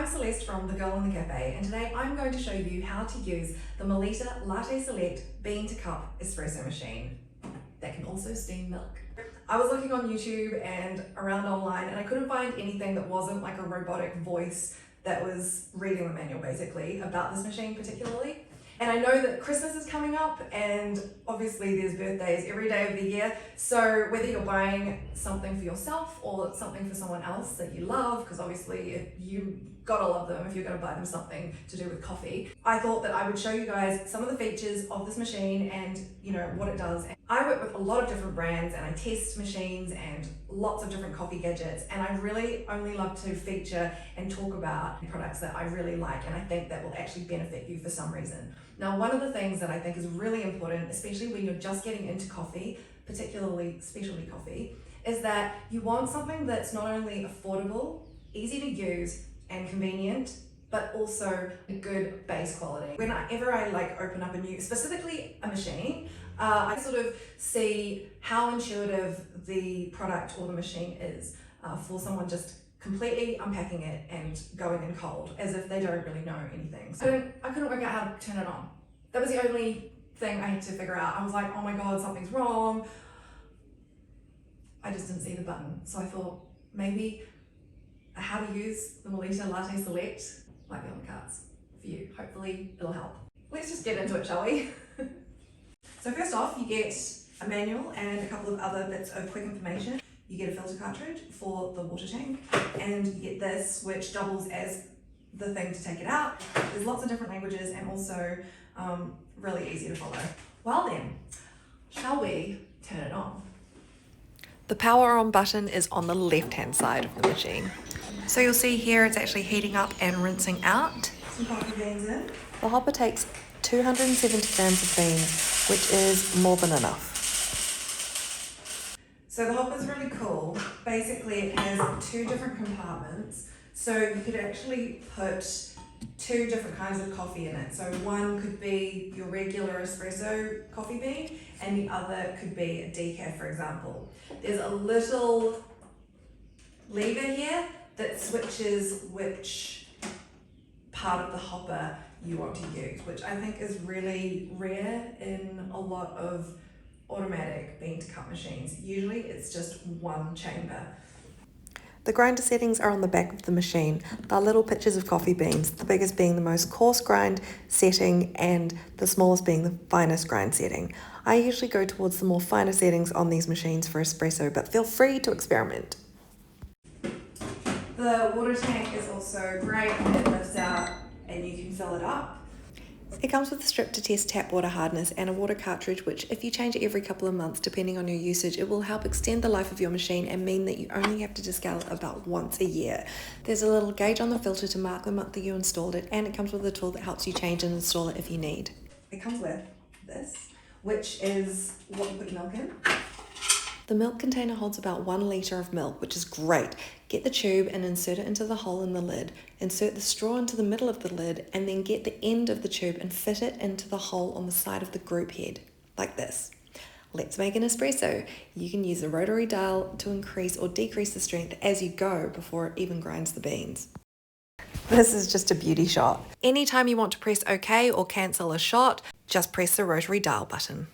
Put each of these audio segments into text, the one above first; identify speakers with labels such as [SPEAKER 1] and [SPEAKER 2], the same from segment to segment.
[SPEAKER 1] I'm Celeste from The Girl in the Cafe, and today I'm going to show you how to use the Melitta Latte Select bean to cup espresso machine that can also steam milk. I was looking on YouTube and around online and I couldn't find anything that wasn't like a robotic voice that was reading the manual basically about this machine particularly. And I know that Christmas is coming up and obviously there's birthdays every day of the year. So whether you're buying something for yourself or something for someone else that you love, because obviously you gotta love them if you're gonna buy them something to do with coffee, I thought that I would show you guys some of the features of this machine and what it does. I work with a lot of different brands and I test machines and lots of different coffee gadgets, and I really only love to feature and talk about products that I really like and I think that will actually benefit you for some reason. Now, one of the things that I think is really important, especially when you're just getting into coffee, particularly specialty coffee, is that you want something that's not only affordable, easy to use, and convenient, but also a good base quality. Whenever I open up a new, specifically a machine, I sort of see how intuitive the product or the machine is for someone just completely unpacking it and going in cold as if they don't really know anything. So I couldn't work out how to turn it on. That was the only thing I had to figure out. I was like, oh my God, something's wrong. I just didn't see the button. So I thought maybe how to use the Melitta Latte Select might be on the cards for you. Hopefully it'll help. Let's just get into it, shall we? So first off, you get a manual and a couple of other bits of quick information. You get a filter cartridge for the water tank, and you get this, which doubles as the thing to take it out. There's lots of different languages and also really easy to follow. Well then, shall we turn it on?
[SPEAKER 2] The power on button is on the left-hand side of the machine. So you'll see here it's actually heating up and rinsing out.
[SPEAKER 1] Some coffee beans in.
[SPEAKER 2] The hopper takes 270 grams of beans, which is more than enough.
[SPEAKER 1] So the hopper's really cool. Basically it has two different compartments. So you could actually put two different kinds of coffee in it. So one could be your regular espresso coffee bean and the other could be a decaf, for example. There's a little lever here that switches which part of the hopper you want to use, which I think is really rare in a lot of automatic bean to cup machines. Usually it's just one chamber.
[SPEAKER 2] The grinder settings are on the back of the machine. They're little pictures of coffee beans, the biggest being the most coarse grind setting and the smallest being the finest grind setting. I usually go towards the more finer settings on these machines for espresso, but feel free to experiment.
[SPEAKER 1] The water tank is also great. It lifts out and you can fill it up.
[SPEAKER 2] It comes with a strip to test tap water hardness and a water cartridge, which if you change it every couple of months depending on your usage, it will help extend the life of your machine and mean that you only have to descale it about once a year. There's a little gauge on the filter to mark the month that you installed it, and it comes with a tool that helps you change and install it if you need.
[SPEAKER 1] It comes with this, which is what you put your milk in.
[SPEAKER 2] The milk container holds about 1 litre of milk, which is great. Get the tube and insert it into the hole in the lid. Insert the straw into the middle of the lid and then get the end of the tube and fit it into the hole on the side of the group head, like this. Let's make an espresso. You can use the rotary dial to increase or decrease the strength as you go before it even grinds the beans. This is just a beauty shot. Anytime you want to press OK or cancel a shot, just press the rotary dial button.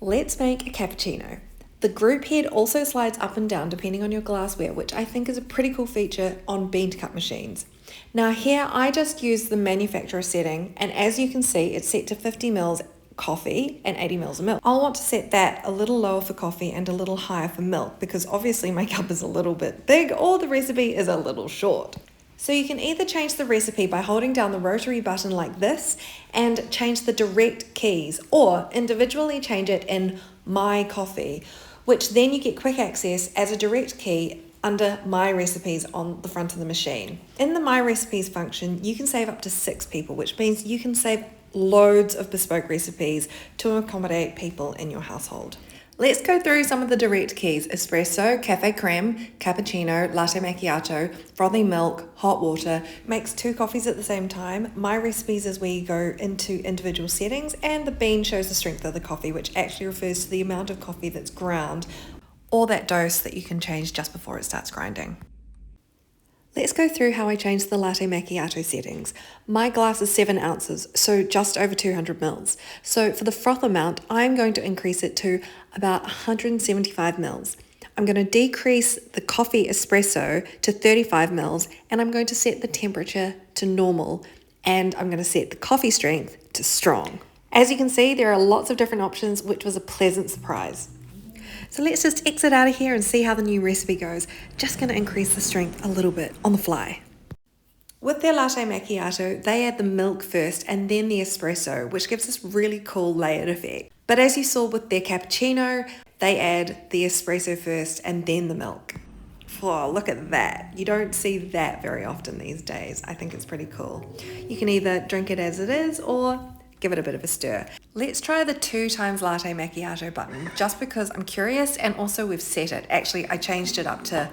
[SPEAKER 2] Let's make a cappuccino. The group head also slides up and down depending on your glassware, which I think is a pretty cool feature on bean to cup machines. Now here I just use the manufacturer setting, and as you can see it's set to 50 ml coffee and 80 ml of milk. I'll want to set that a little lower for coffee and a little higher for milk because obviously my cup is a little bit big or the recipe is a little short. So you can either change the recipe by holding down the rotary button like this and change the direct keys, or individually change it in My Coffee, which then you get quick access as a direct key under My Recipes on the front of the machine. In the My Recipes function, you can save up to 6 people, which means you can save loads of bespoke recipes to accommodate people in your household. Let's go through some of the direct keys: espresso, cafe creme, cappuccino, latte macchiato, frothy milk, hot water. Makes 2 coffees at the same time. My Recipes is where you go into individual settings, and the bean shows the strength of the coffee, which actually refers to the amount of coffee that's ground, or that dose that you can change just before it starts grinding. Let's go through how I changed the latte macchiato settings. My glass is 7 ounces, so just over 200 mils. So for the froth amount, I'm going to increase it to about 175 mils. I'm going to decrease the coffee espresso to 35 mils, and I'm going to set the temperature to normal, and I'm going to set the coffee strength to strong. As you can see, there are lots of different options, which was a pleasant surprise. So let's just exit out of here and see how the new recipe goes. Just going to increase the strength a little bit on the fly. With their latte macchiato, they add the milk first and then the espresso, which gives this really cool layered effect. But as you saw with their cappuccino, they add the espresso first and then the milk. Oh, look at that. You don't see that very often these days. I think it's pretty cool. You can either drink it as it is or give it a bit of a stir. Let's try the 2 times latte macchiato button, just because I'm curious, and also we've set it. Actually, I changed it up to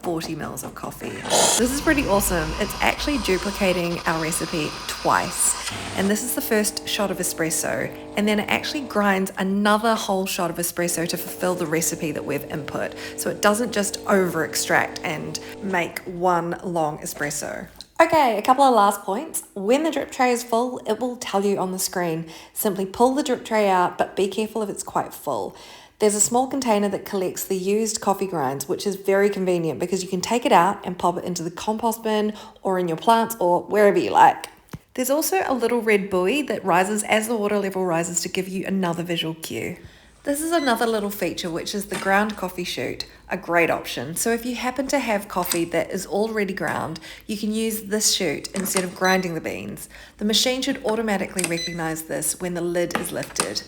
[SPEAKER 2] 40 mils of coffee. This is pretty awesome. It's actually duplicating our recipe twice. And this is the first shot of espresso, and then it actually grinds another whole shot of espresso to fulfill the recipe that we've input. So it doesn't just over extract and make one long espresso. Okay, a couple of last points. When the drip tray is full, it will tell you on the screen. Simply pull the drip tray out, but be careful if it's quite full. There's a small container that collects the used coffee grinds, which is very convenient because you can take it out and pop it into the compost bin or in your plants or wherever you like. There's also a little red buoy that rises as the water level rises to give you another visual cue. This is another little feature, which is the ground coffee chute, a great option. So if you happen to have coffee that is already ground, you can use this chute instead of grinding the beans. The machine should automatically recognize this when the lid is lifted.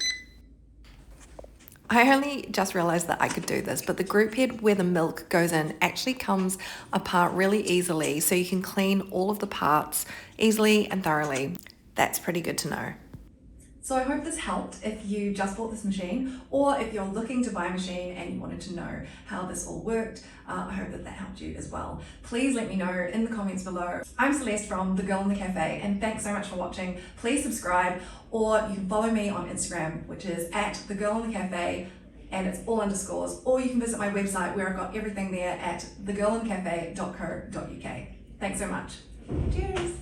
[SPEAKER 2] I only just realized that I could do this, but the group head where the milk goes in actually comes apart really easily, so you can clean all of the parts easily and thoroughly. That's pretty good to know.
[SPEAKER 1] So I hope this helped if you just bought this machine, or if you're looking to buy a machine and you wanted to know how this all worked. I hope that helped you as well. Please let me know in the comments below. I'm Celeste from The Girl in the Cafe, and thanks so much for watching. Please subscribe, or you can follow me on Instagram, which is @thegirlinthecafe, and it's all underscores, or you can visit my website where I've got everything there at thegirlinthecafe.co.uk. Thanks so much. Cheers.